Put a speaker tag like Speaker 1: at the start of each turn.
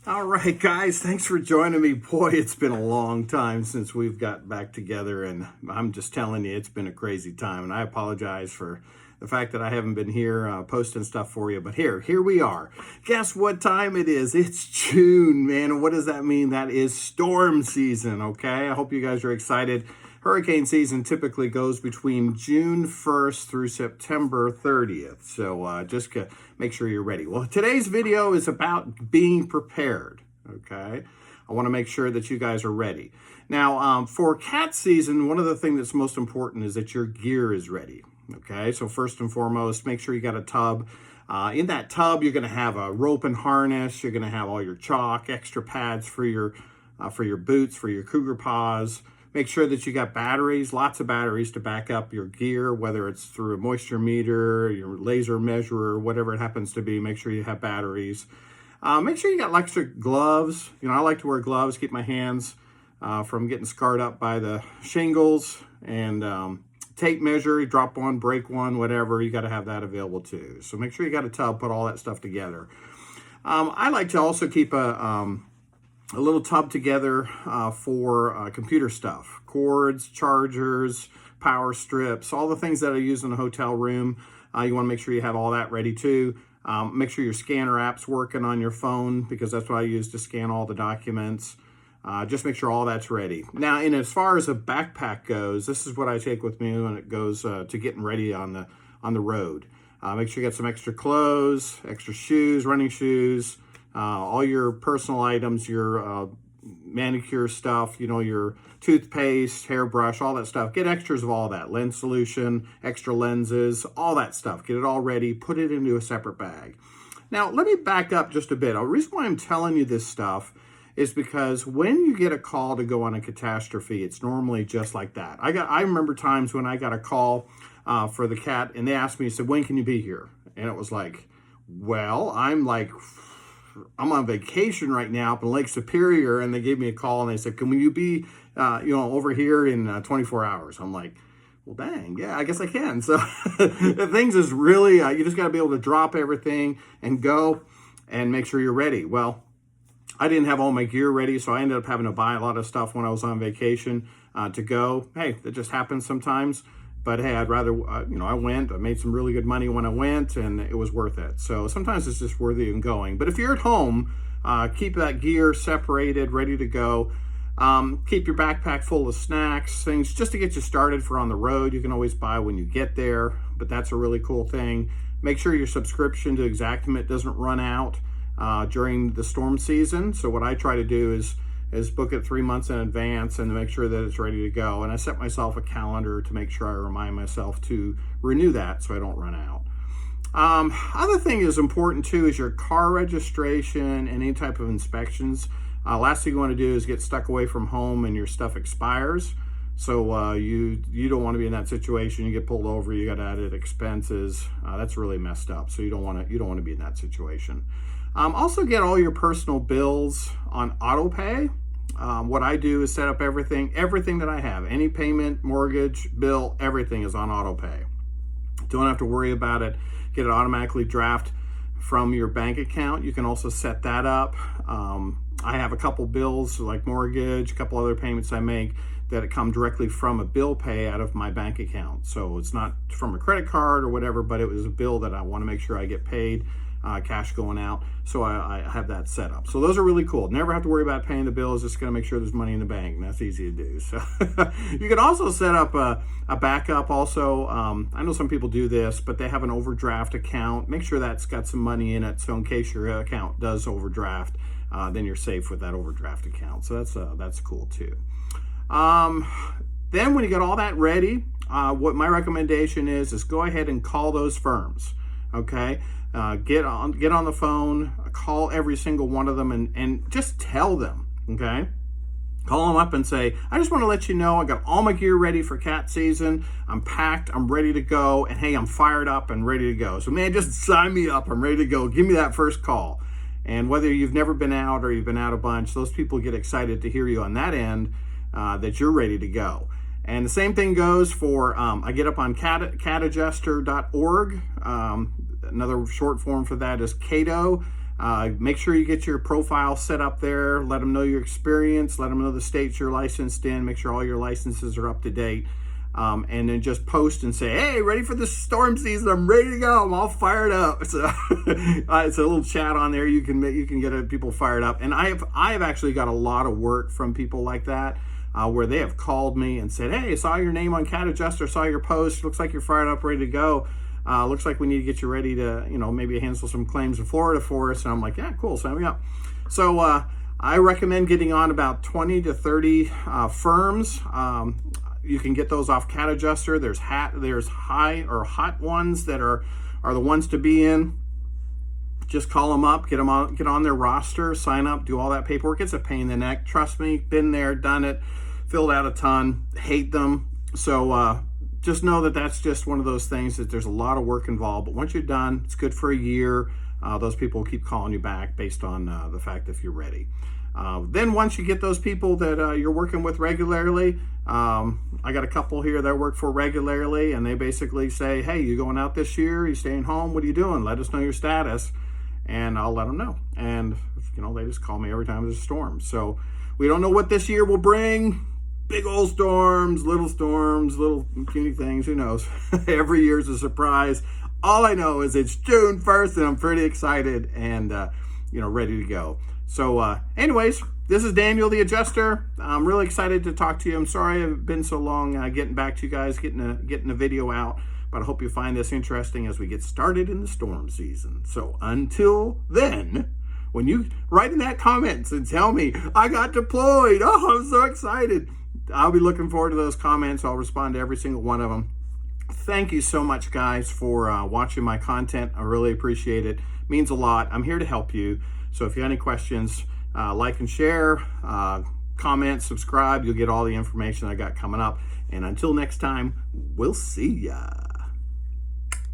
Speaker 1: All right, guys, thanks for joining me. Boy, it's been a long time since we've got back together, and I'm just telling you, it's been a crazy time. And I apologize for the fact that I haven't been here posting stuff for you, but here we are. Guess what time it is? It's June, man. And what does that mean? That is storm season, okay? I hope you guys are excited. Hurricane season typically goes between June 1st through September 30th. So just make sure you're ready. Well, today's video is about being prepared, okay? I want to make sure that you guys are ready. Now, for cat season, one of the things that's most important is that your gear is ready, okay? So first and foremost, make sure you got a tub. In that tub, you're going to have a rope and harness. You're going to have all your chalk, extra pads for your boots, for your cougar paws. Make sure that you got batteries, lots of batteries to back up your gear, whether it's through a moisture meter, your laser measurer, whatever it happens to be. Make sure you have batteries. Make sure you got extra gloves. You know, I like to wear gloves, keep my hands from getting scarred up by the shingles. And tape measure, you drop one, break one, whatever. You got to have that available too. So make sure you got a tub, put all that stuff together. I like to also keep a little tub together for computer stuff, cords, chargers, power strips, all the things that I use in a hotel room. You want to make sure you have all that ready too. Make sure your scanner app's working on your phone, because that's what I use to scan all the documents. Just make sure all that's ready. Now, as far as a backpack goes, this is what I take with me when it goes to getting ready on the road. Make sure you got some extra clothes, extra shoes, running shoes, all your personal items, your manicure stuff, you know, your toothpaste, hairbrush, all that stuff. Get extras of all that. Lens solution, extra lenses, all that stuff. Get it all ready. Put it into a separate bag. Now, let me back up just a bit. The reason why I'm telling you this stuff is because when you get a call to go on a catastrophe, it's normally just like that. I remember times when I got a call for the cat, and they asked me, said, "When can you be here?" And it was like, well, I'm on vacation right now up in Lake Superior, and they gave me a call and they said, "Can you be, over here in 24 hours?" I'm like, well, dang, yeah, I guess I can. So things is really, you just got to be able to drop everything and go and make sure you're ready. Well, I didn't have all my gear ready, so I ended up having to buy a lot of stuff when I was on vacation to go. Hey, that just happens sometimes. But hey, I'd rather, I went, I made some really good money when I went, and it was worth it. So sometimes it's just worthy of going. But if you're at home, keep that gear separated, ready to go. Keep your backpack full of snacks, things just to get you started for on the road. You can always buy when you get there, but that's a really cool thing. Make sure your subscription to Xactimate doesn't run out during the storm season. So what I try to do is book it 3 months in advance and make sure that it's ready to go. And I set myself a calendar to make sure I remind myself to renew that so I don't run out. Other thing is important too is your car registration and any type of inspections. Last thing you want to do is get stuck away from home and your stuff expires. So you don't want to be in that situation. You get pulled over, you got added expenses. That's really messed up. So you don't want to be in that situation. Also get all your personal bills on auto pay. What I do is set up everything that I have, any payment, mortgage, bill, everything is on auto pay. Don't have to worry about it. Get it automatically draft from your bank account. You can also set that up. I have a couple bills like mortgage, a couple other payments I make that come directly from a bill pay out of my bank account. So it's not from a credit card or whatever, but it was a bill that I want to make sure I get paid. Cash going out, so I have that set up. So those are really cool. Never have to worry about paying the bills, just gonna make sure there's money in the bank, and that's easy to do. So you can also set up a backup also. I know some people do this, but they have an overdraft account. Make sure that's got some money in it, so in case your account does overdraft, then you're safe with that overdraft account. So that's cool too. Then when you got all that ready, what my recommendation is go ahead and call those firms, okay? Get on the phone, call every single one of them, and just tell them, okay? Call them up and say, I just want to let you know I got all my gear ready for cat season. I'm packed, I'm ready to go, and hey, I'm fired up and ready to go. So man, just sign me up, I'm ready to go. Give me that first call. And whether you've never been out or you've been out a bunch, those people get excited to hear you on that end, that you're ready to go. And the same thing goes for, I get up on catadjuster.org. Another short form for that is Cato. Make sure you get your profile set up there. Let them know your experience. Let them know the states you're licensed in. Make sure all your licenses are up to date. And then just post and say, hey, ready for the storm season? I'm ready to go. I'm all fired up. So it's a little chat on there. You can get people fired up. And I have actually got a lot of work from people like that, where they have called me and said, hey, I saw your name on Cat Adjuster, saw your post. Looks like you're fired up, ready to go. Looks like we need to get you ready to, maybe handle some claims in Florida for us. And I'm like, yeah, cool, sign me up. So I recommend getting on about 20 to 30 firms. You can get those off Cat Adjuster. There's high or hot ones that are the ones to be in. Just call them up, get on their roster, sign up, do all that paperwork. It's a pain in the neck. Trust me, been there, done it, filled out a ton, hate them. So just know that that's just one of those things that there's a lot of work involved. But once you're done, it's good for a year. Those people will keep calling you back based on the fact if you're ready. Then once you get those people that you're working with regularly, I got a couple here that I work for regularly, and they basically say, hey, you going out this year? You staying home? What are you doing? Let us know your status, and I'll let them know. And, they just call me every time there's a storm. So we don't know what this year will bring. Big old storms, little puny things, who knows? Every year is a surprise. All I know is it's June 1st, and I'm pretty excited and, ready to go. So anyways, this is Daniel the Adjuster. I'm really excited to talk to you. I'm sorry I've been so long getting back to you guys, getting a video out, but I hope you find this interesting as we get started in the storm season. So until then, when you write in that comments and tell me, I got deployed, oh, I'm so excited, I'll be looking forward to those comments. I'll respond to every single one of them. Thank you so much, guys, for watching my content. I really appreciate it. It means a lot. I'm here to help you. So if you have any questions, like and share, comment, subscribe. You'll get all the information I got coming up. And until next time, we'll see ya.